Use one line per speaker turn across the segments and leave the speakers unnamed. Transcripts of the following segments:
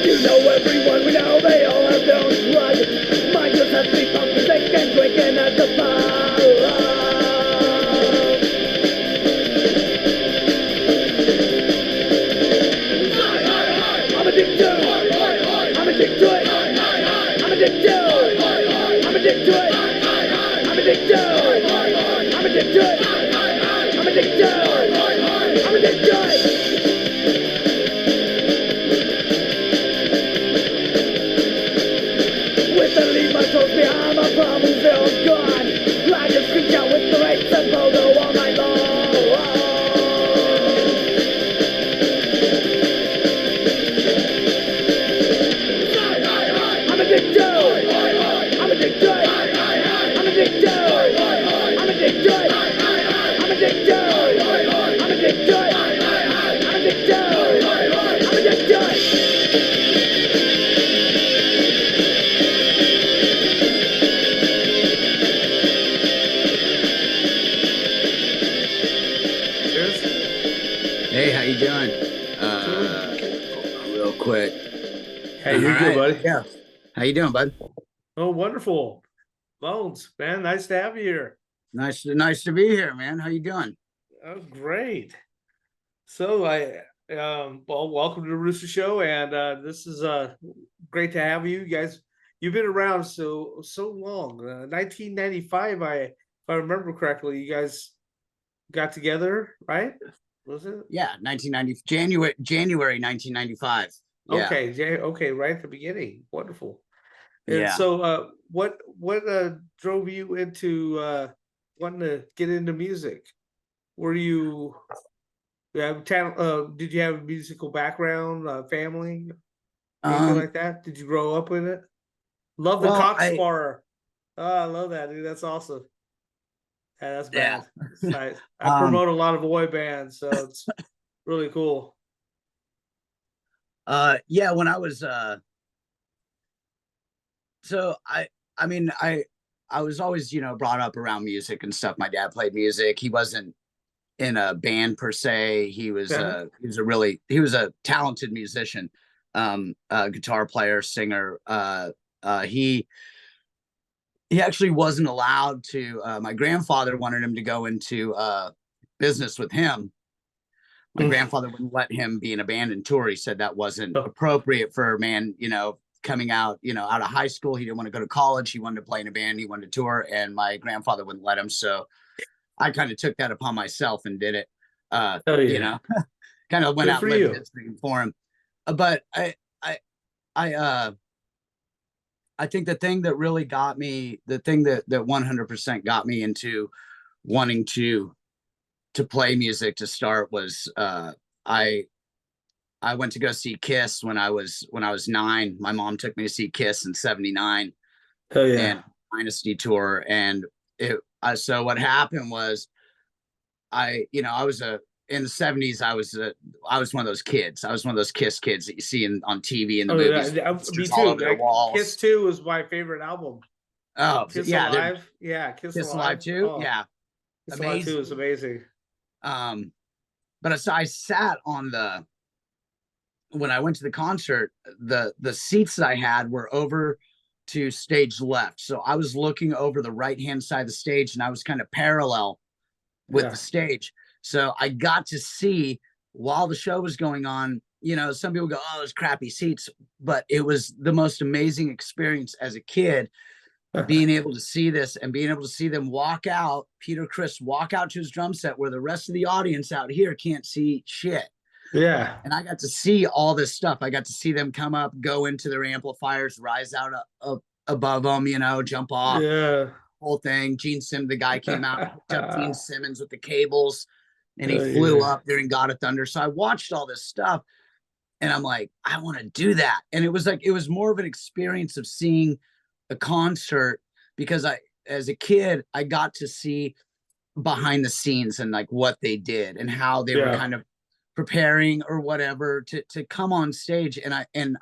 You know everyone we know, they all have their own drug. Mine just has to be pumping, they can drink and at the bar. I'm addicted to it. I'm addicted to it. I'm addicted to it. I'm addicted to it. I'm addicted to it. I'm addicted to it. I'm addicted to it. I'm addicted to it. With the leave my thoughts behind, my problems they're all gone. I just screech out with the rates and photo all night long. I'm addicted to it. I'm addicted to it. I'm addicted to it. I'm addicted to it. I'm addicted to it. I'm addicted to it. I'm addicted to it. I'm addicted to it.
Cheers.
Hey, how you doing? Hold on real quick.
Hey, you're
All
good,
right,
buddy.
Yeah. How you doing, bud?
Oh, wonderful. Bones, man, nice to have you here.
Nice to be here, man. How you doing?
Oh, great. So well, welcome to the Rooster Show, and this is great to have you guys. You've been around so long. 1995, if I remember correctly, you guys got together, right? Was it?
Yeah, 1990 January 1995. Yeah.
Okay, right at the beginning. Wonderful. And
Yeah.
so what drove you into wanting to get into music? Were you did you have a musical background, family, anything like that? Did you grow up with it? Love the
Well,
cock spar. Oh, I love that, dude. That's awesome. Yeah, that's
Yeah.
bad. It's nice. I promote a lot of boy bands, so it's really cool.
yeah, when I was so I mean I was always, brought up around music and stuff. My dad played music. He wasn't in a band per se. He was he was a talented musician, guitar player, singer. He actually wasn't allowed to. My grandfather wanted him to go into business with him. My grandfather wouldn't let him be in a band and tour. He said that wasn't appropriate for a man, coming out, out of high school. He didn't want to go to college. He wanted to play in a band. He wanted to tour, and my grandfather wouldn't let him. So I kind of took that upon myself and did it. Kind of went
Good
out
for
and lived
you.
his dream for him. But I think the thing that really got me, the thing that 100% got me into wanting to play music to start was I went to go see Kiss when I was 9. My mom took me to see Kiss in '79
Hell yeah.
and Dynasty tour, and so what happened was I was in the '70s. I was one of those kids. I was one of those Kiss kids that you see on TV in the movies.
Me
All
too.
over their walls.
Kiss 2 was my favorite album.
Oh,
Kiss
yeah,
Alive. Yeah, Kiss
Alive too.
Oh,
Yeah,
Kiss Alive 2 is amazing.
But I sat on when I went to the concert, the seats that I had were over to stage left. So I was looking over the right-hand side of the stage, and I was kind of parallel with the stage. So I got to see while the show was going on, some people go, oh, those crappy seats, but it was the most amazing experience as a kid, being able to see this and being able to see them walk out, Peter Criss walk out to his drum set where the rest of the audience out here can't see shit.
Yeah.
And I got to see all this stuff. I got to see them come up, go into their amplifiers, rise out above them, jump off.
Yeah.
Whole thing. Gene Simmons, the guy came out, picked up Gene Simmons with the cables, and he flew up during God of Thunder. So I watched all this stuff, and I'm like, I want to do that. And it was more of an experience of seeing a concert, because as a kid, I got to see behind the scenes and like what they did and how they were kind of preparing or whatever to come on stage. And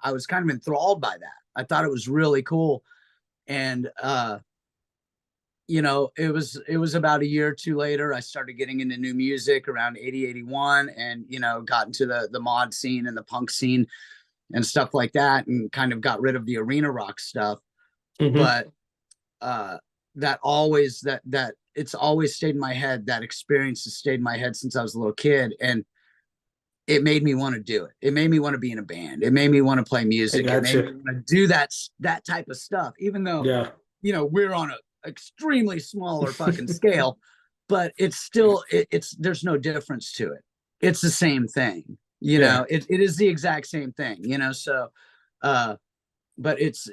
I was kind of enthralled by that. I thought it was really cool. And you know, it was about a year or two later, I started getting into new music around 80, 81, and, you know, got into the mod scene and the punk scene and stuff like that, and kind of got rid of the arena rock stuff.
Mm-hmm.
But that always that it's always stayed in my head. That experience has stayed in my head since I was a little kid, and it made me want to do it. It made me want to be in a band. It made me want to play
I
music. It made me
gotcha.
want to do that type of stuff, even though,
Yeah.
you know, we're on a extremely smaller fucking scale, but it's still it's there's no difference to it. It's the same thing, you
Yeah.
know. It is the exact same thing, you know. So but it's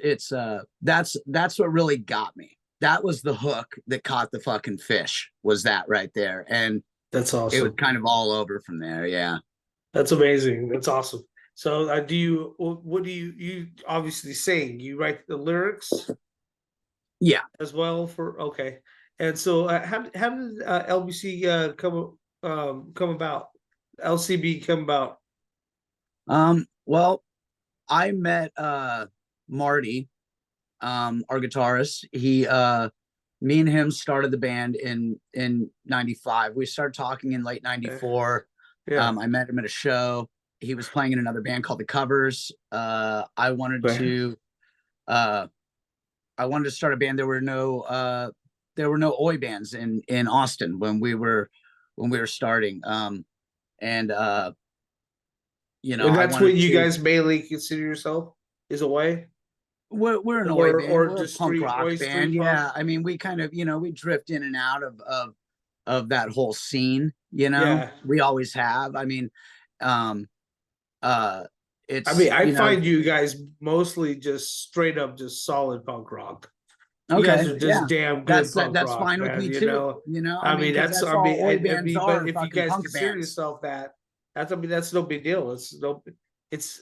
that's what really got me. That was the hook that caught the fucking fish, was that right there. And
That's
it was
awesome.
kind of all over from there. Yeah.
That's amazing. That's awesome. So, do you? What do you obviously sing? You write the lyrics
Yeah.
as well for okay. And so, how did LBC come about? LCB come about?
Well, I met Marty, our guitarist. He Me and him started the band in 95. We started talking in late
Okay.
94.
Yeah.
I met him at a show. He was playing in another band called the Covers.
Okay.
Uh I wanted to start a band. There were no oi bands in Austin when we were starting. And you know,
And
I
that's what
wanted
you
to
guys mainly consider yourself is a way,
we're an oi band.
or
We're a
just
punk rock band.
street punk?
Yeah. I mean, we kind of, you know, we drift in and out of that whole scene, you know.
Yeah.
We always have. I mean, um uh
I
it's,
mean, I
you know,
find you guys mostly just straight up just solid punk rock. You guys
okay,
are just
yeah.
damn good punk
That's
rock,
fine with
man.
me
You
too.
know,
You know, I
I
mean,
mean,
because
that's
that's
I
all
mean,
oi bands
but
are,
if you
fucking
guys
punk
consider
bands.
yourself that, that's I mean, that's no big deal. It's no, it's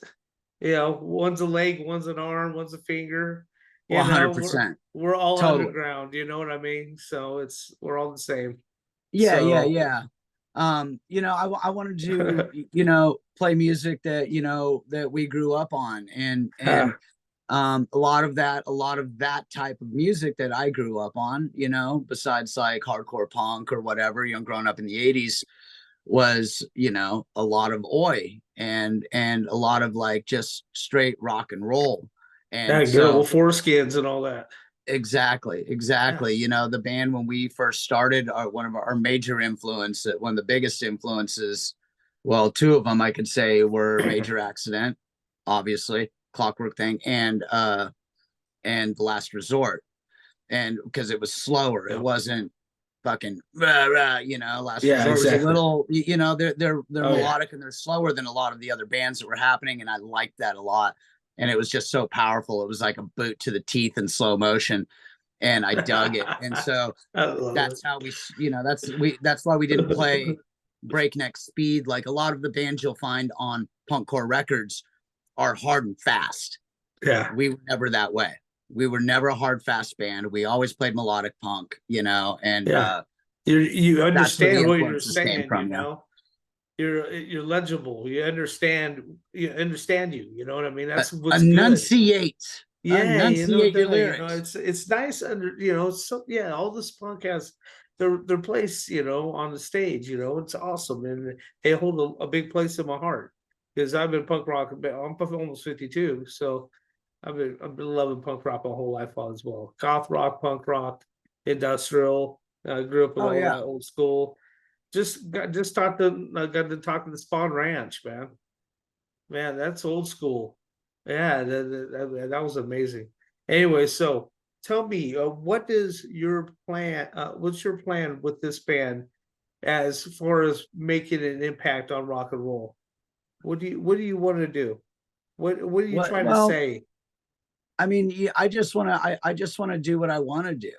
you know, one's a leg, one's an arm, one's a finger. You know,
100%.
we're all
Totally.
underground. You know what I mean? So we're all the same.
Yeah, yeah,
So
yeah. You know, I wanted to, you know, play music that, you know, that we grew up on, and a lot of that type of music that I grew up on, you know, besides like hardcore punk or whatever, you know, growing up in the 80s, was, you know, a lot of oi and a lot of like just straight rock and roll.
yeah,
And
good
so
old foreskins and all that.
exactly,
Yeah.
exactly. You know, the band when we first started, one of our major influence, one of the biggest influences, well, two of them I could say were Major Accident, obviously, Clockwork Thing, and The Last Resort. And because it was slower, it
Yeah.
wasn't fucking rah, rah, you know. Last
Yeah,
Resort was a
exactly.
little, you know, they're
Oh yeah.
melodic and they're slower than a lot of the other bands that were happening, and I liked that a lot. And it was just so powerful. It was like a boot to the teeth in slow motion, and I dug it. And so
I love it.
that's how you know, that's why we didn't play breakneck speed like a lot of the bands you'll find on punkcore records are hard and fast.
Yeah.
We were never that way. We were never a hard fast band. We always played melodic punk, you know, and
Yeah. You
that's where the
understand what you're
influences came
saying, you
from. Yeah.
know. You're legible. You understand you know what I mean? That's what's good.
Enunciate,
Yeah, you know,
enunciate your lyrics.
it's nice under so yeah, all this punk has their place, you know, on the stage, you know, it's awesome. And they hold a big place in my heart because I've been punk rock, I'm almost 52, so I've been loving punk rock my whole life as well. Goth rock, punk rock, industrial. I grew up with
Oh
all
yeah.
that old school. Just got to talk to the Spawn Ranch, man. Man, that's old school. Yeah, that was amazing. Anyway, so tell me, what is your plan? What's your plan with this band as far as making an impact on rock and roll? What do you want to do? What are you
What?
trying to
Well,
say?
I mean, I just want to do what I want to do.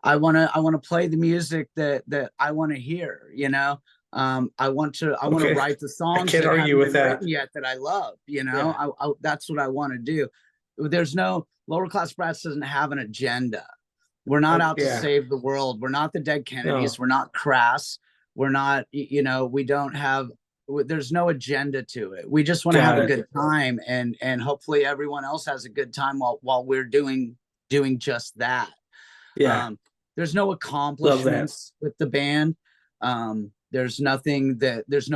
I want to play the music that I want to hear, you know. I want to
Okay,
write the
I
songs
can't
that
argue
haven't
with
been
that.
written yet that I love, you know.
Yeah,
That's what I want to do. There's no Lower Class Brats doesn't have an agenda. We're not out to
yeah,
save the world. We're not the Dead Kennedys.
no,
We're not crass. We're not, you know, we don't have, there's no agenda to it. We just want to have
got
a
it.
good time, and hopefully everyone else has a good time while we're doing just that.
Yeah,
Um, there's no accomplishments with the band. There's no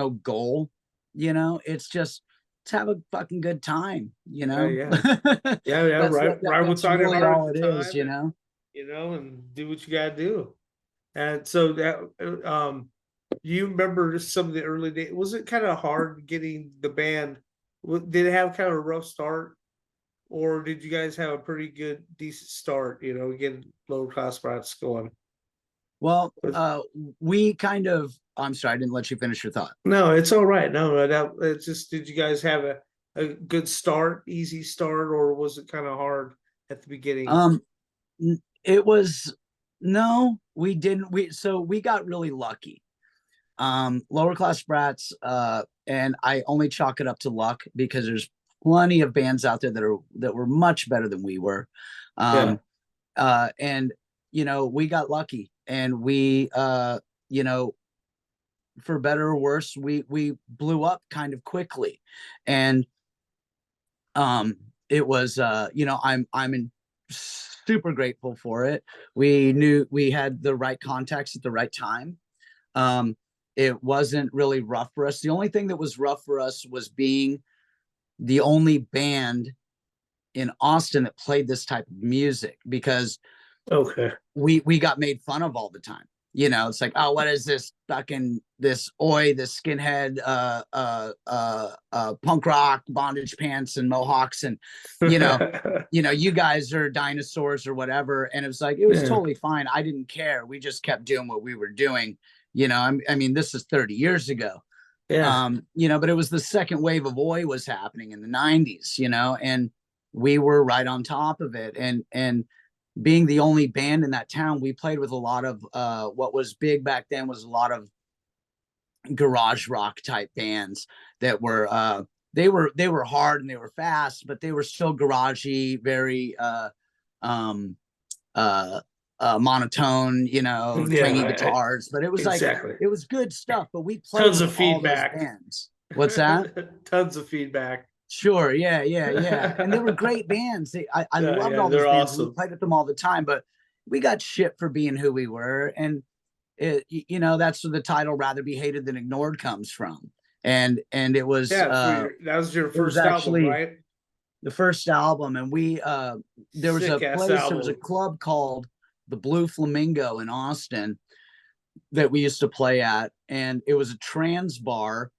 goal, it's just to have a fucking good time,
Yeah. Right. Right
that's
with
really
heart
all
at
it
the
is,
time. And do what you gotta do. And so that you remember some of the early days? Was it kind of hard getting the band? Did it have kind of a rough start, or did you guys have a pretty good, decent start? Getting Lower Class Brats going.
Well, we kind of. I'm sorry, I didn't let you finish your thought.
No, it's all right. No, it's just, did you guys have a good start, easy start, or was it kind of hard at the beginning?
It was no, we didn't. We got really lucky. Lower Class Brats, and I only chalk it up to luck because there's plenty of bands out there that were much better than we were. And we got lucky, and we for better or worse, we blew up kind of quickly. And it was I'm super grateful for it. We knew we had the right contacts at the right time. It wasn't really rough for us. The only thing that was rough for us was being the only band in Austin that played this type of music, because we got made fun of all the time. It's like, oh, what is this fucking this skinhead punk rock, bondage pants and mohawks, and you guys are dinosaurs or whatever. And it was like, it was totally fine. I didn't care. We just kept doing what we were doing. I mean, this is 30 years ago. But it was the second wave of oi was happening in the 90s, and we were right on top of it. And being the only band in that town, we played with a lot of what was big back then was a lot of garage rock type bands that were they were hard and they were fast, but they were still garagey, very monotone, twangy guitars. But it was it was good stuff. But we played
tons
with
of feedback.
all those bands. What's that?
Tons of feedback.
Sure, yeah. And they were great bands. I loved all those bands.
Awesome.
We played with them all the time, but we got shit for being who we were. And that's where the title "Rather Be Hated Than Ignored" comes from. And it was
that was your first album, right?
The first album. And we there was there was a club called the Blue Flamingo in Austin that we used to play at, and it was a trans bar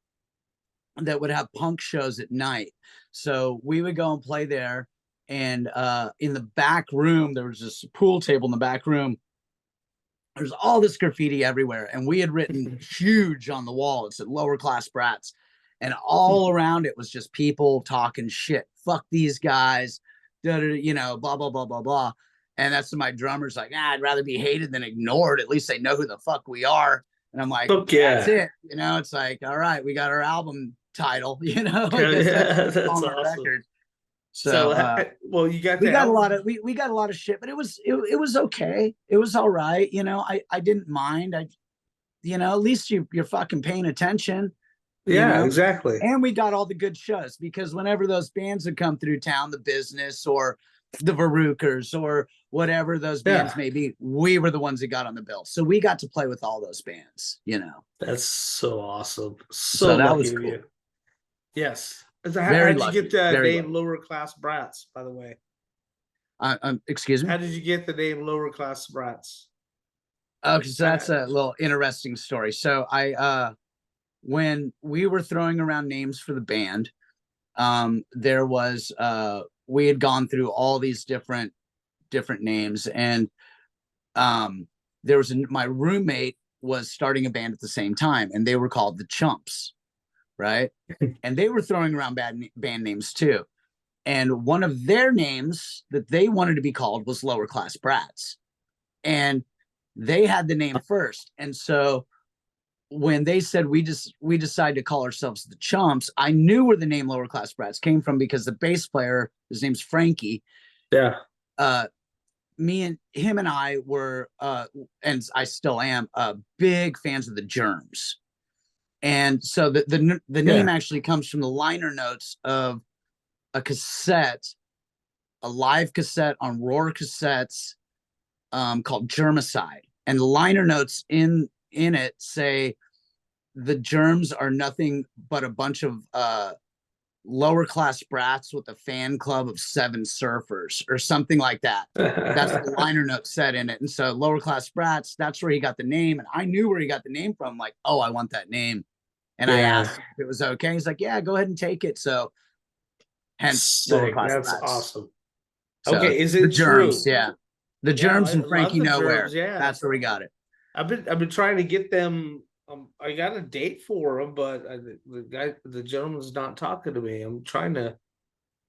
that would have punk shows at night. So we would go and play there, and in the back room there was this pool table in the back room. There's all this graffiti everywhere, and we had written huge on the wall, it said "Lower Class Brats," and all around it was just people talking shit, fuck these guys, blah blah blah blah blah. And that's when my drummer's like, I'd rather be hated than ignored, at least they know who the fuck we are. And I'm like, that's it. It's like, all right, we got our album title, that's on the record. So
well, we got
a lot of shit, but it was okay. It was all right. I didn't mind. At least you're fucking paying attention.
Exactly.
And we got all the good shows, because whenever those bands would come through town, the Business or the Verukers or whatever those bands may be, we were the ones that got on the bill. So we got to play with all those bands,
That's so awesome.
So that was cool.
Yes. How did you get the name Lower Class Brats, by the way?
Excuse me?
How did you get the name Lower Class Brats?
Okay, so that's a little interesting story. So when we were throwing around names for the band, there was we had gone through all these different names, and there was my roommate was starting a band at the same time, and they were called the Chumps, right? And they were throwing around band names too, and one of their names that they wanted to be called was Lower Class Brats, and they had the name first. And so when they said we decided to call ourselves the Chumps, I knew where the name Lower Class Brats came from, because the bass player, his name's Frankie. Me and him and I were and I still am big fans of the Germs. And so the name actually comes from the liner notes of a cassette, a live cassette on Roar cassettes called Germicide, and the liner notes in it say the germs are nothing but a bunch of lower class brats with a fan club of 7 surfers or something like that. That's the liner note said in it. And so lower class brats, that's where he got the name. And I knew where he got the name from. Like, oh, I want that name. And I asked if it was okay. He's like, yeah, go ahead and take it. So hence lower
Sick.
class
That's
brats.
awesome.
So,
Okay, is
the
it
germs?
true?
Yeah, the germs
I
and Frankie
love the
Nowhere.
germs, yeah.
That's where we got it.
I've been trying to get them. I got a date for them, but the gentleman's not talking to me. I'm trying to.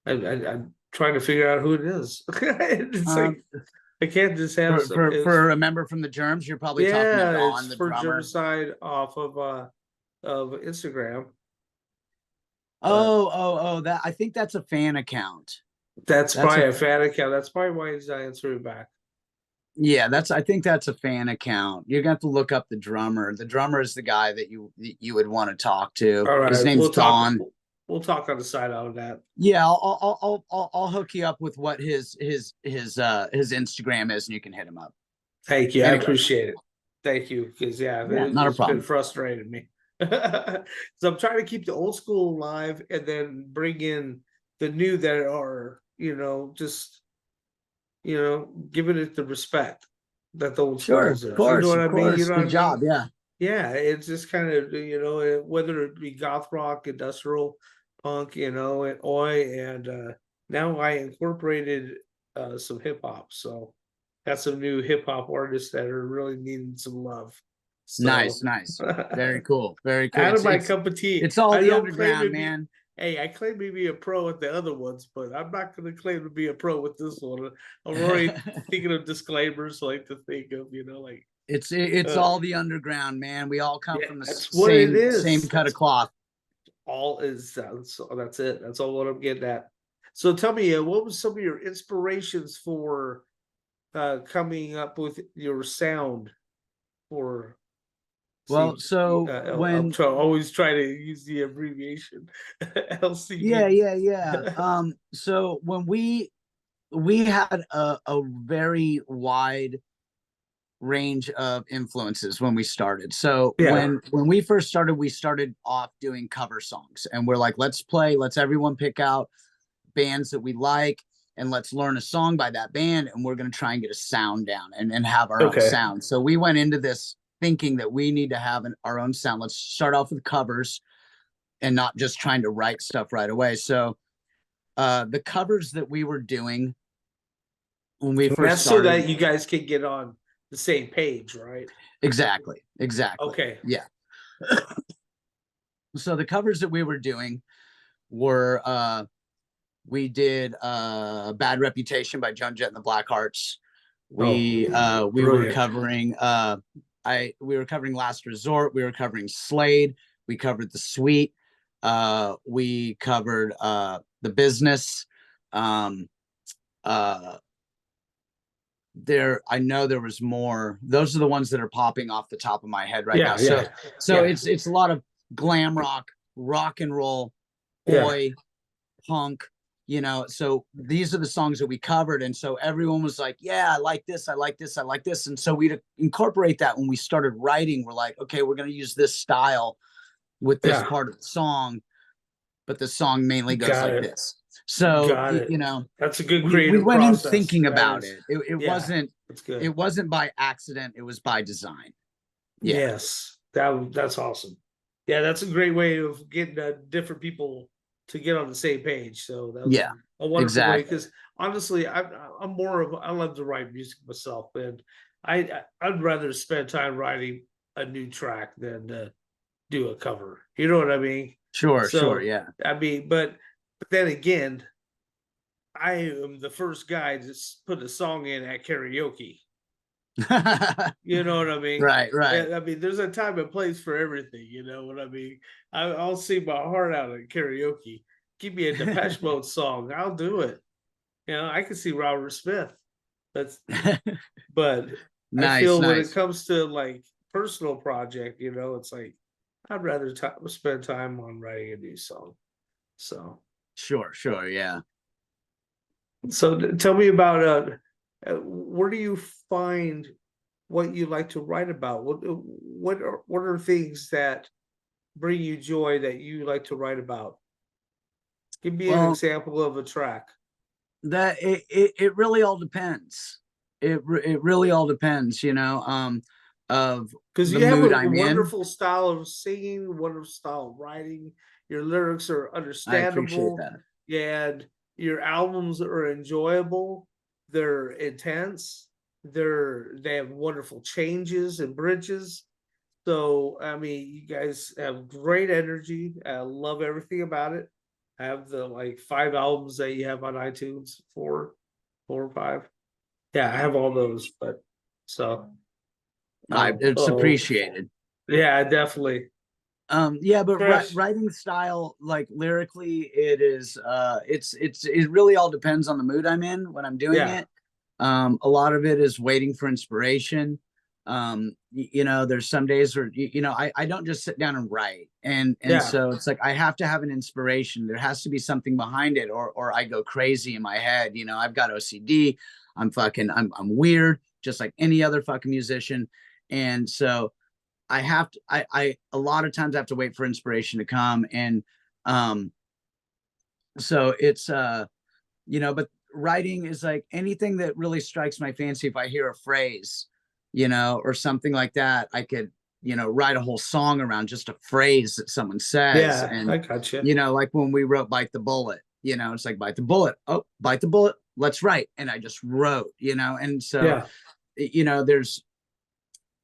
I'm trying to figure out who it is. It's like I can't just have
for a member from the germs. You're probably talking to Don,
it's
the
for
drummer.
Germicide off of Instagram.
Oh, that I think that's a fan account.
That's probably a fan account. That's probably why he's not answering back.
Yeah, I think that's a fan account. You're gonna have to look up the drummer. The drummer is the guy that you would want to talk to.
All right,
his name's Don.
We'll talk on the side on that.
Yeah, I'll hook you up with what his Instagram is, and you can hit him up.
Thank you. Anyway. I appreciate it. Thank you, because
not a problem.
Been frustrating me. So I'm trying to keep the old school alive and then bring in the new that are just giving it the respect that the old school is.
Of course,
you know what I mean? You know,
good job.
mean?
Yeah.
Yeah, it's just kind of whether it be goth rock, industrial punk, and oi, and now I incorporated some hip hop. So got some new hip hop artists that are really needing some love. So,
nice. Very cool. Very cool.
Out of my cup of tea.
It's all the underground, man.
Hey, I claim to be a pro at the other ones, but I'm not going to claim to be a pro with this one. I'm already thinking of disclaimers, like to think of, like.
It's all the underground, man. We all come from the same cut of cloth.
All is that's it. That's all what I'm getting at. So tell me, what was some of your inspirations for coming up with your sound for?
Well, so when
always try to use the abbreviation LCD.
Yeah. So when we had a very wide range of influences when we started. So when we first started, we started off doing cover songs, and we're like, let's everyone pick out bands that we like, and let's learn a song by that band, and we're going to try and get a sound down and have our own sound. So we went into this thinking that we need to have our own sound. Let's start off with covers and not just trying to write stuff right away. So the covers that we were doing when we first started,
so that you guys can get on the same page, right?
Exactly.
Okay.
Yeah. So the covers that we were doing were we did Bad Reputation by Joan Jett and the Blackhearts. We were covering we were covering Last Resort, we were covering Slade, we covered The Sweet, we covered The Business. I know there was more. Those are the ones that are popping off the top of my head right now. So it's a lot of glam rock and roll, oi, punk, so these are the songs that we covered. And so everyone was like, yeah, I like this. And so we'd incorporate that when we started writing. We're like, okay, we're going to use this style with this part of the song, but the song mainly goes like this. So
that's a good creative
we went
process.
in thinking about it. It wasn't by accident, it was by design.
Yes, that's awesome. Yeah, that's a great way of getting different people to get on the same page. So that was a wonderful way, because honestly, I love to write music myself, and I'd rather spend time writing a new track than do a cover. You know what I mean?
Sure, yeah.
I mean, but then again, I am the first guy to put a song in at karaoke. You know what I mean?
Right.
I mean, there's a time and place for everything. You know what I mean? I'll sing my heart out at karaoke. Give me a Depeche Mode song, I'll do it. I can see Robert Smith. But I feel when it comes to like personal project, it's like I'd rather spend time on writing a new song. So
sure, yeah.
So tell me about where do you find what you like to write about? What are things that bring you joy that you like to write about? Give me an
Well,
example of a track.
that it really all depends. It really all depends, of
Because
the
you have
mood
a
I'm in.
wonderful style of singing, wonderful style of writing. Your lyrics are
I appreciate
understandable,
that.
and your albums are enjoyable. They're intense. They have wonderful changes and bridges. So I mean, you guys have great energy. I love everything about it. I have the like 5 albums that you have on iTunes, four or five. Yeah, I have all those. But so
It's
oh
appreciated.
yeah, definitely.
Yeah, but
Chris.
writing style, like lyrically, it really all depends on the mood I'm in when I'm doing
Yeah,
it. A lot of it is waiting for inspiration. There's some days where I don't just sit down and write, and
yeah,
so it's like I have to have an inspiration. There has to be something behind it, or I go crazy in my head. I've got OCD. I'm weird, just like any other fucking musician, and so I have to I a lot of times I have to wait for inspiration to come, and um so it's but writing is like anything that really strikes my fancy. If I hear a phrase, or something like that, I could write a whole song around just a phrase that someone says.
yeah.
And
I got you.
like when we wrote Bite the Bullet, it's like bite the bullet, oh, bite the bullet, let's write. And I just wrote, and so
Yeah,
there's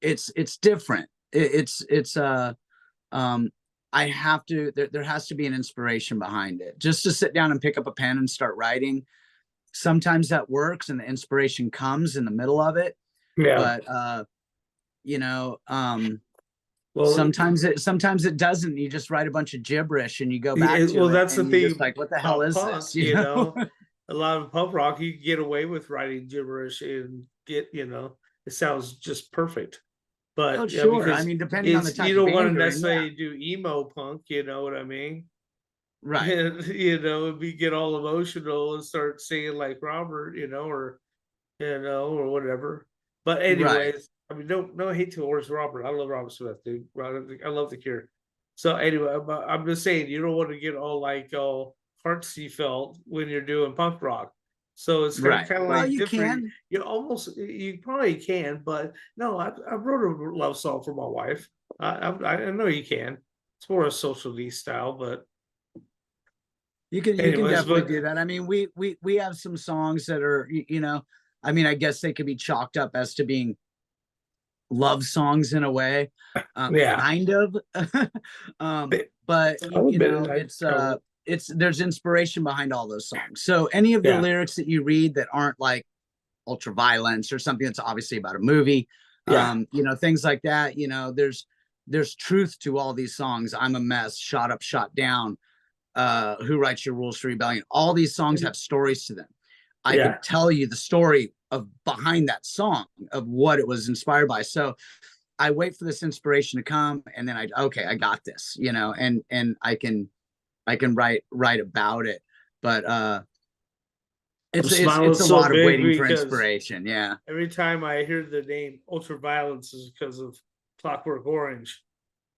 it's different. It's um I have to there has to be an inspiration behind it. Just to sit down and pick up a pen and start writing, sometimes that works and the inspiration comes in the middle of it.
yeah.
But you know um
Well,
sometimes it doesn't. You just write a bunch of gibberish and you go back to it
that's the
and you're just
thing
like, what the hell
about
is
punk.
this?
A lot of punk rock, you can get away with writing gibberish and it sounds just perfect.
Oh,
But yeah,
sure. I
because
mean, depending on the
it's
type
you
of
don't want
band
to
you're in, yeah.
necessarily do emo punk. You know what I mean?
Right.
And we get all emotional and start singing like Robert, or whatever. But
Right.
anyways, I mean, no hate towards Robert. I love Robert Smith, dude. I love the Cure. So anyway, I'm just saying you don't want to get all heartsy felt when you're doing punk rock. So it's kind of,
Right.
kind of
Well,
like
you
different.
can.
You probably can, but no, I wrote a love song for my wife. I know you can. It's more a social D style, but
You can
anyways,
definitely
but
do that. I mean, we have some songs that are, I mean, I guess they could be chalked up as to being love songs in a way,
yeah,
kind of. um, but
I'll admit it. I kind of,
it's there's inspiration behind all those songs. So any of the
yeah,
lyrics that you read that aren't like ultra violence or something that's obviously about a movie,
yeah,
things like that. There's truth to all these songs. I'm a mess, shot up, shot down. Who Writes Your Rules to Rebellion? All these songs have stories to them. I
yeah.
could tell you the story of behind that song, of what it was inspired by. So I wait for this inspiration to come, and then I got this, and I can write about it. But
I'm smiling
it's a
so
lot of
big
waiting for
because
inspiration. Yeah.
every time I hear the name Ultraviolence is because of Clockwork Orange.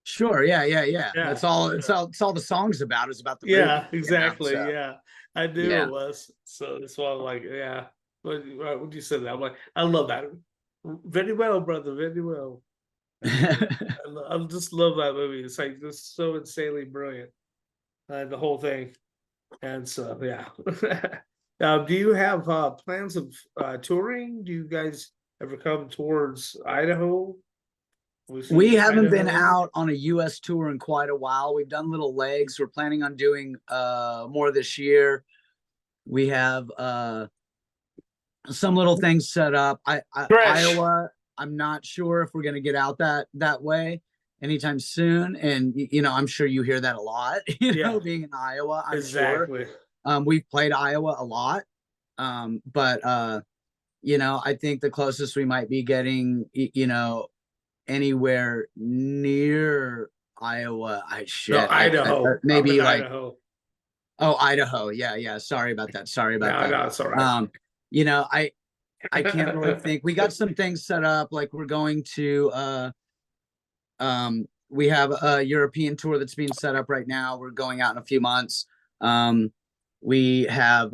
Sure. Yeah. Yeah. Yeah.
Yeah,
That's all. It's all the song's about, is about the
yeah,
movie.
exactly.
So
Yeah, I knew
yeah.
it was. So that's why I'm like, yeah. When you said that, I'm like, I love that. Very well, brother. Very well. I just love that movie. It's like just so insanely brilliant, the whole thing. And so, yeah. Do you have plans of touring? Do you guys ever come towards Idaho? We
We
see
haven't been
Idaho.
out on a US tour in quite a while. We've done little legs. We're planning on doing more this year. We have some little things set up.
Fresh.
Iowa, I'm not sure if we're going to get out that way anytime soon. And I'm sure you hear that a lot,
Yeah,
being in Iowa, I'm sure.
exactly.
We've played Iowa a lot. But I think the closest we might be getting, anywhere near Iowa,
No, Idaho. I'm in
maybe like,
Idaho.
oh, Idaho. Yeah, yeah. Sorry about that. Sorry about
No,
that.
no, it's all right.
Um, I I can't really think. We got some things set up, like we're going to we have a European tour that's being set up right now. We're going out in a few months. We have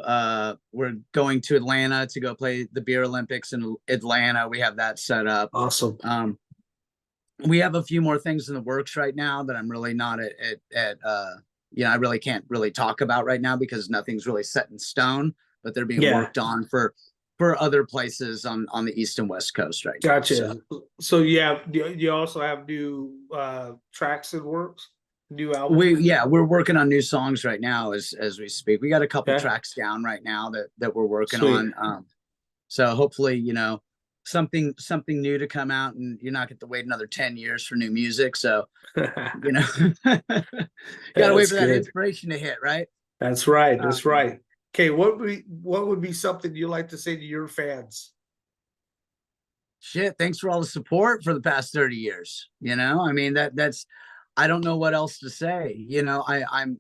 we're going to Atlanta to go play the Beer Olympics in Atlanta. We have that set up.
Awesome.
We have a few more things in the works right now that I'm really not at you know, I really can't really talk about right now because nothing's really set in stone, but they're being worked on for other places on the East and West Coast right now.
Gotcha. So you also have new tracks in works, new album.
We're working on new songs right now as we speak. We got a couple tracks down right now that we're working on. So hopefully, you know, something new to come out, and you're not going to wait another 10 years for new music. So, you know, gotta wait for that inspiration to hit, right?
That's right. That's right. Okay, what would be something you like to say to your fans?
Shit, thanks for all the support for the past 30 years. You know, I mean, that's I don't know what else to say. You know, I'm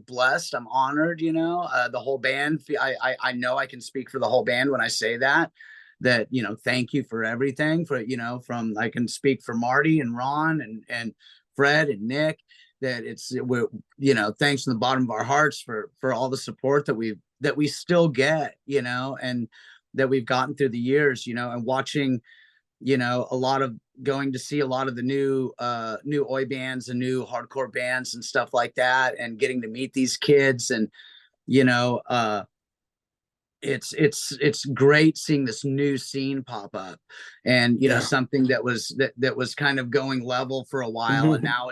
blessed. I'm honored. You know, the whole band. I know I can speak for the whole band when I say that. You know, thank you for everything. For, you know, from I can speak for Marty and Ron and Fred and Nick. That we're, you know, thanks from the bottom of our hearts for all the support that we still get. You know, and that we've gotten through the years. You know, and watching, you know, going to see a lot of the new oi bands and new hardcore bands and stuff like that, and getting to meet these kids, and you know, it's great seeing this new scene pop up, and you know, something that was kind of going level for a while, and now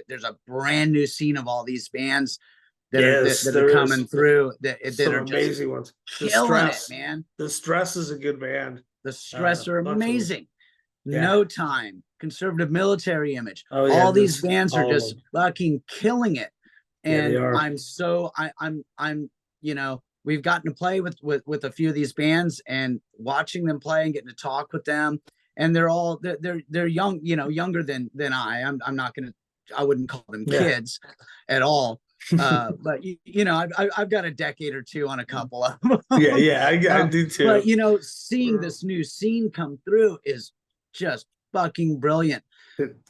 there's a brand new scene of all these bands that are coming through that are
amazing ones.
Killing it, man.
The Stress is a good band.
The Stress are amazing. No Time, Conservative Military Image. All these bands are just fucking killing it. And I'm you know, we've gotten to play with a few of these bands, and watching them play and getting to talk with them. And they're young, you know, younger than I'm not gonna, I wouldn't call them kids at all. But you know, I've got a decade or two on a couple of them.
I do too.
But you know, seeing this new scene come through is just fucking brilliant.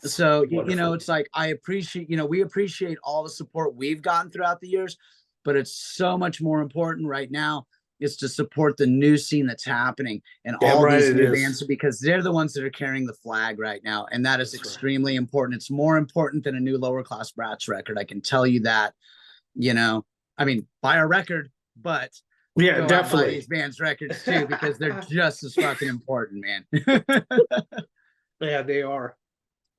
So you know, it's like, I appreciate, you know, we appreciate all the support we've gotten throughout the years, but it's so much more important right now is to support the new scene that's happening, and all these new bands, because they're the ones that are carrying the flag right now, and that is extremely important. It's more important than a new Lower Class Brats record, I can tell you that. You know, I mean, buy our record, but definitely buy these bands' records too, because they're just as fucking important, man.
Yeah, they are.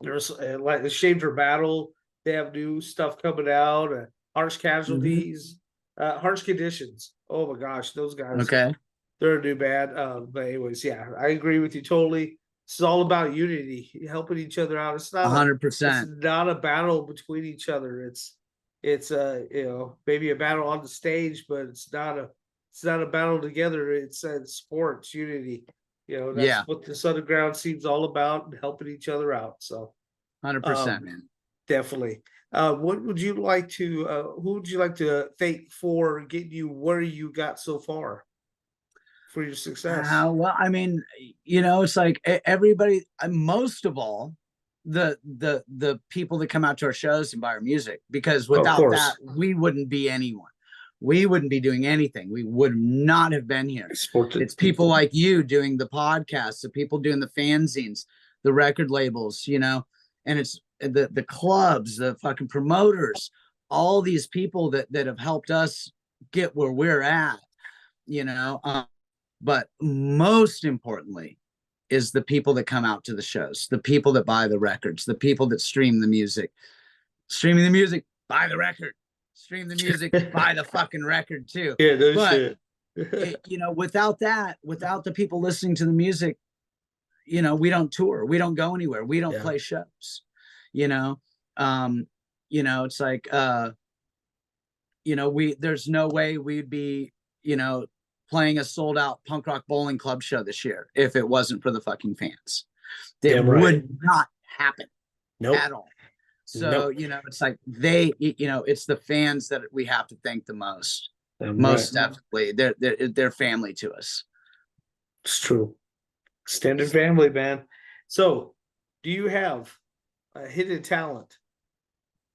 There's like the Shame for Battle. They have new stuff coming out. Harsh Casualties, Harsh Conditions. Oh my gosh, those guys.
Okay,
they're a new band. But anyways, I agree with you totally. It's all about unity, helping each other out. It's not
100%.
It's not a battle between each other. It's you know, maybe a battle on the stage, but it's not a battle together. It's sports unity. You know, that's what this underground seems all about, helping each other out. So
100%, man.
Definitely. What would you like to who would you like to thank for getting you where you got so far, for your success?
Well, I mean, you know, it's like everybody, most of all, the people that come out to our shows and buy our music, because without that, we wouldn't be anyone. We wouldn't be doing anything. We would not have been here. It's people like you doing the podcasts, the people doing the fanzines, the record labels, you know, and it's the clubs, the fucking promoters, all these people that have helped us get where we're at, you know. But most importantly is the people that come out to the shows, the people that buy the records, the people that stream the music. Streaming the music, buy the record. Stream the music, buy the fucking record too.
Yeah, no shit.
You know, without that, without the people listening to the music, you know, we don't tour, we don't go anywhere, we don't play shows. You know, it's like, you know, there's no way we'd be, you know, playing a sold out punk rock bowling club show this year if it wasn't for the fucking fans. It would not happen at all. So, you know, it's like you know, it's the fans that we have to thank the most. Most definitely. They're family to us.
It's true. Extended family, man. So, do you have a hidden talent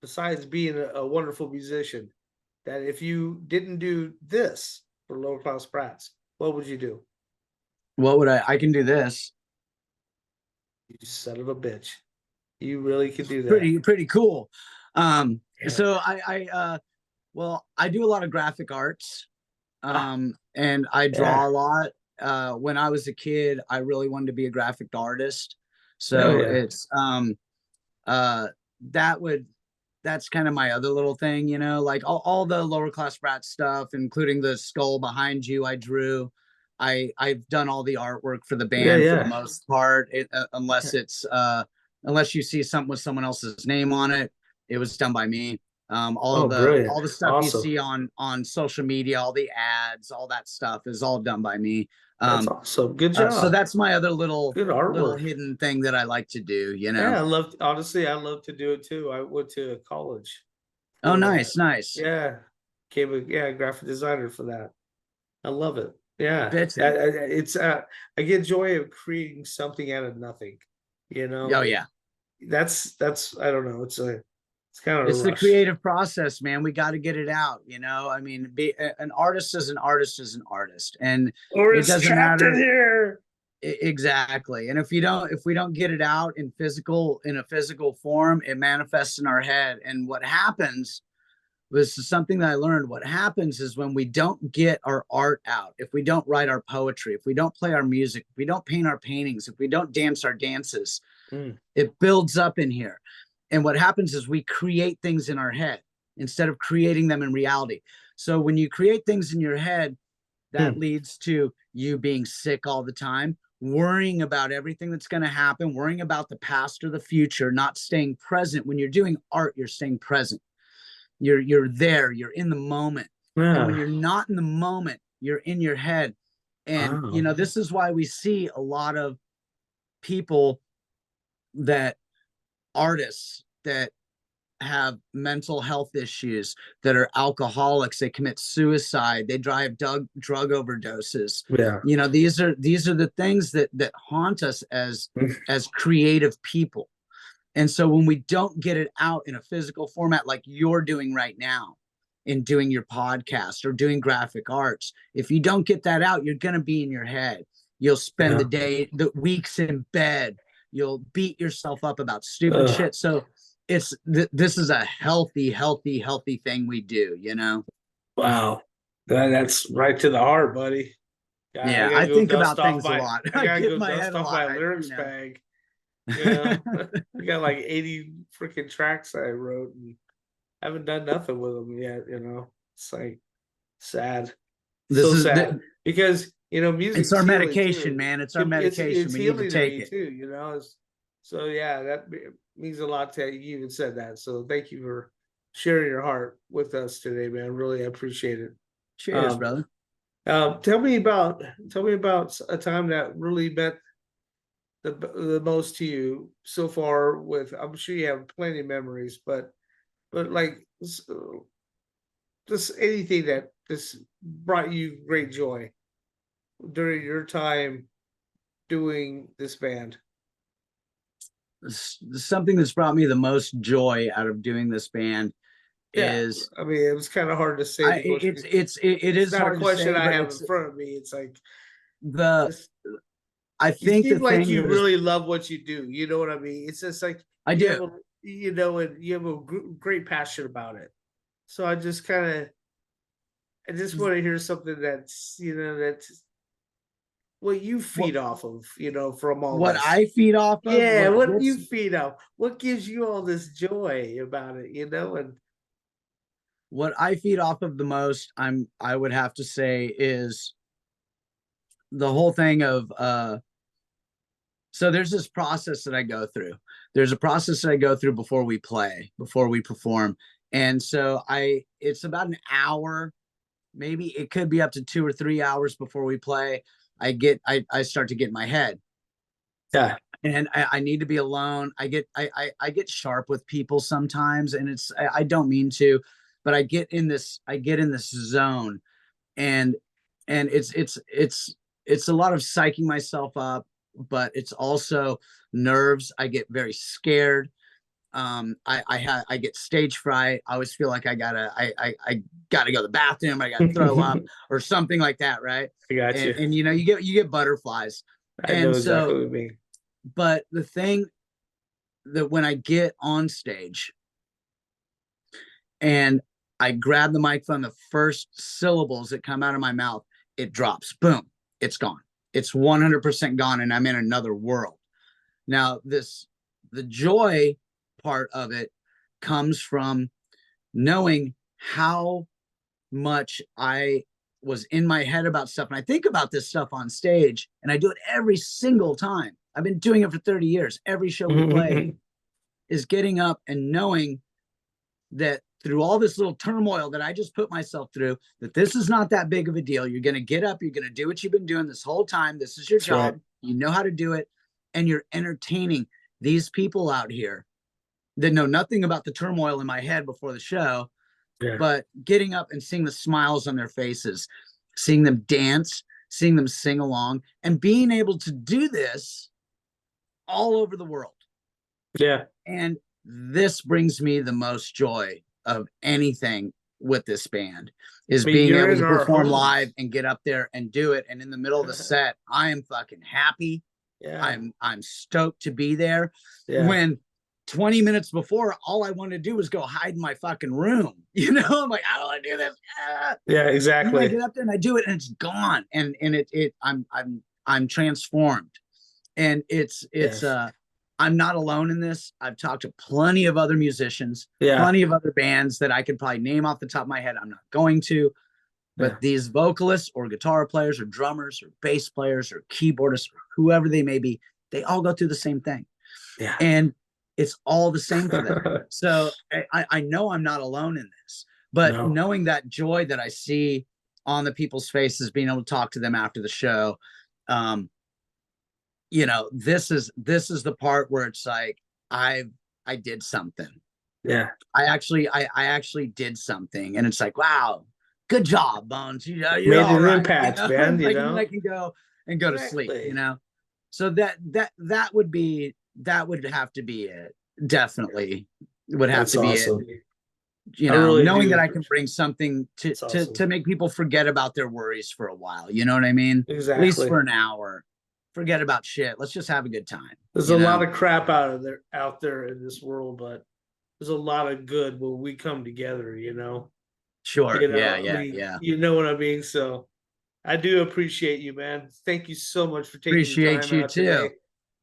besides being a wonderful musician? That if you didn't do this for Lower Class Brats, what would you do?
What would I can do this.
You son of a bitch. You really could do that.
Pretty cool.
Yeah.
So well, I do a lot of graphic arts. And I draw a lot. When I was a kid, I really wanted to be a graphic artist. So it's that would that's kind of my other little thing, you know, like all the Lower Class Brat stuff, including the skull behind you, I drew. I've done all the artwork for the band for the most part, unless it's unless you see something with someone else's name on it, it was done by me. All the stuff you see on social media, all the ads, all that stuff is all done by me.
That's awesome. Good job.
So that's my other little
artwork.
hidden thing that I like to do, you know.
Yeah, I love to do it too. I went to college.
Oh, nice.
Yeah. Became a graphic designer for that. I love it. Yeah. It's I get joy of creating something out of nothing, you know.
Oh yeah.
That's I don't know. It's kind of
the creative process, man. We got to get it out, you know. I mean, an artist is an artist is an artist, and it doesn't matter
here.
Exactly. And if we don't get it out in a physical form, it manifests in our head. And what happens, this is something that I learned. What happens is when we don't get our art out, if we don't write our poetry, if we don't play our music, if we don't paint our paintings, if we don't dance our dances, it builds up in here. And what happens is we create things in our head instead of creating them in reality. So when you create things in your head, that leads to you being sick all the time, worrying about everything that's going to happen, worrying about the past or the future, not staying present. When you're doing art, you're staying present. You're there, you're in the moment. And when you're not in the moment, you're in your head. And you know, this is why we see a lot of people artists that have mental health issues, that are alcoholics, they commit suicide, they drive drug overdoses.
Yeah.
You know, these are the things that haunt us as creative people. And so when we don't get it out in a physical format like you're doing right now, in doing your podcast or doing graphic arts, if you don't get that out, you're going to be in your head. You'll spend the weeks in bed. You'll beat yourself up about stupid shit. So this is a healthy thing we do, you know?
Wow. That's right to the heart, buddy.
I think about things a lot.
I gotta go dust off my lyrics bag. Yeah. I got like 80 freaking tracks I wrote and haven't done nothing with them yet, you know. It's like sad. Sad. Because you know, music.
It's our medication, man. It's our medication. We need to take it
too, you know. So yeah, that means a lot to you even said that. So thank you for sharing your heart with us today, man. Really appreciate it.
Cheers, brother.
Tell me about a time that really meant the most to you so far. I'm sure you have plenty of memories, but like just anything that just brought you great joy during your time doing this band.
Something that's brought me the most joy out of doing this band is,
I mean, it was kind of hard to say.
It is
not
hard
a question
to say,
I have in front of me. It's like
I think
you seem like you really love what you do. You know what I mean? It's just like
I do.
You know, and you have a great passion about it. So I just want to hear something that's, you know, that's what you feed off of, you know, from all
what
this.
I feed off of.
Yeah, what you feed off. What gives you all this joy about it, you know? And
what I feed off of the most, I would have to say, is the whole thing of so there's this process that I go through. There's a process that I go through before we play, before we perform. And so it's about an hour, maybe it could be up to 2 or 3 hours before we play. I start to get in my head.
Yeah.
And I need to be alone. I get sharp with people sometimes, and I don't mean to, but I get in this zone, and it's it's a lot of psyching myself up, but it's also nerves. I get very scared. I get stage fright. I always feel like I gotta go to the bathroom. I gotta throw up or something like that, right?
I got you.
And you know, you get butterflies.
I know
And
exactly
so,
what you mean.
but the thing that when I get on stage and I grab the microphone, the first syllables that come out of my mouth, it drops. Boom, it's gone. It's 100% gone, and I'm in another world. Now, the joy part of it comes from knowing how much I was in my head about stuff. And I think about this stuff on stage, and I do it every single time. I've been doing it for 30 years. Every show we play is getting up and knowing that through all this little turmoil that I just put myself through, that this is not that big of a deal. You're going to get up, you're going to do what you've been doing this whole time. This is your job. Right. You know how to do it. And you're entertaining these people out here that know nothing about the turmoil in my head before the show, but getting up and seeing the smiles on their faces, seeing them dance, seeing them sing along, and being able to do this all over the world.
Yeah.
And this brings me the most joy of anything with this band is being able to perform live and get up there and do it. And in the middle of the set, I am fucking happy. Yeah. I'm stoked to be there. Yeah. When 20 minutes before, all I wanted to do was go hide in my fucking room. You know, I'm like, I don't want to do this.
Yeah, exactly.
I get up there and I do it, and it's gone. And I'm transformed. And it's I'm not alone in this. I've talked to plenty of other musicians, plenty of other bands that I could probably name off the top of my head. I'm not going to, but these vocalists or guitar players or drummers or bass players or keyboardists or whoever they may be, they all go through the same thing. Yeah. And it's all the same for them. So I know I'm not alone in this, but knowing that joy that I see on the people's faces, being able to talk to them after the show, you know, this is the part where it's like, I did something.
Yeah.
I actually did something. And it's like, wow, good job, Bones. You know,
made an impact, man. You know,
I can go to sleep, you know? So that would have to be it. Definitely would have to be it. You know, really knowing that I can bring something to make people forget about their worries for a while. You know what I mean?
Exactly.
At least for an hour. Forget about shit. Let's just have a good time.
There's a lot of crap out there in this world, but there's a lot of good when we come together, you know?
Sure.
You know,
Yeah.
You know what I mean? So I do appreciate you, man. Thank you so much for taking
appreciate
the time
you
out
too.
Today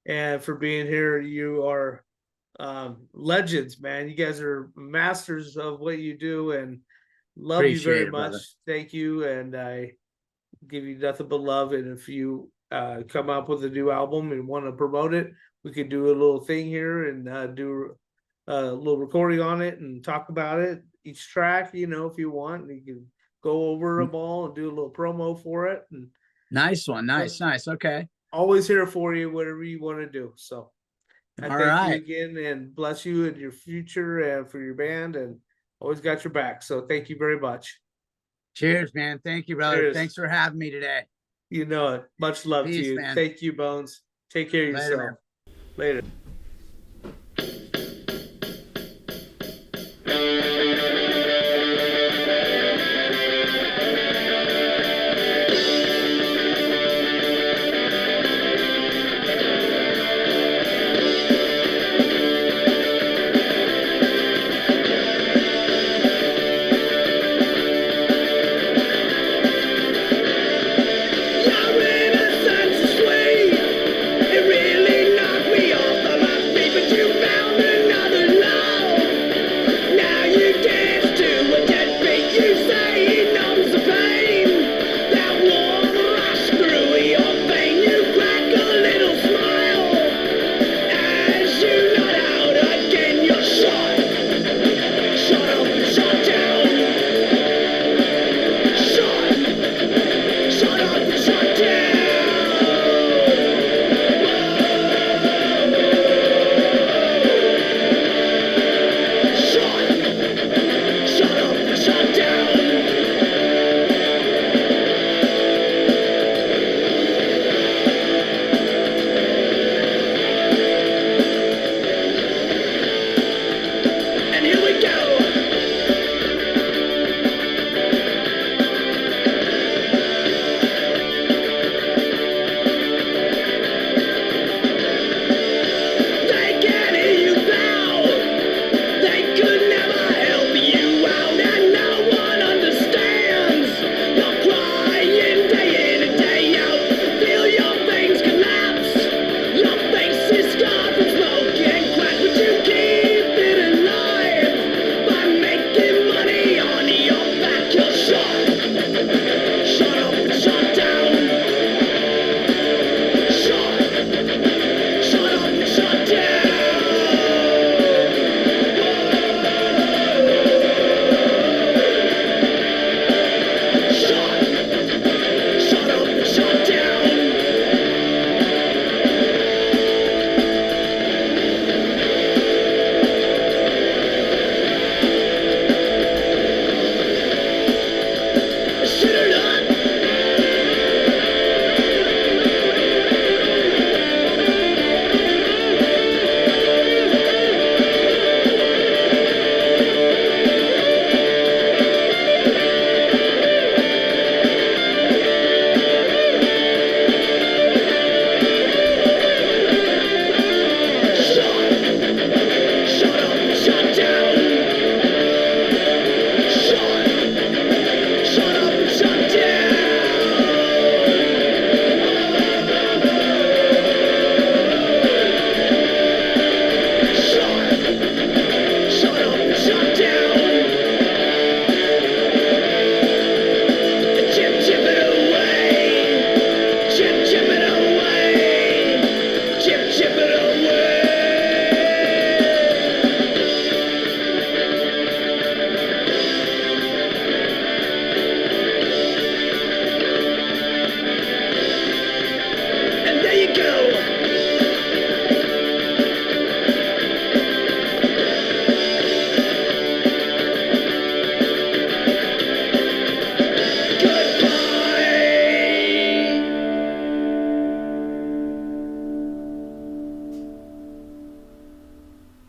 and for being here. You are legends, man. You guys are masters of what you do, and love appreciate you very much. Brother. Thank you, and I give you nothing but love. And if you come up with a new album and want to promote it, we could do a little thing here and do a little recording on it and talk about it, each track, you know, if you want. You can go over them all and do a little promo for it. And
nice one. Nice. Okay.
Always here for you, whatever you want to do. So I thank you again, and bless you in your future and for your band, and always got your back. So thank you very much.
Cheers, man. Thank you, brother. Cheers. Thanks for having me today.
You know it. Much love to you. Man. Thank you, Bones. Take care of yourself. Man. Later.
It really knocked me off the shut down.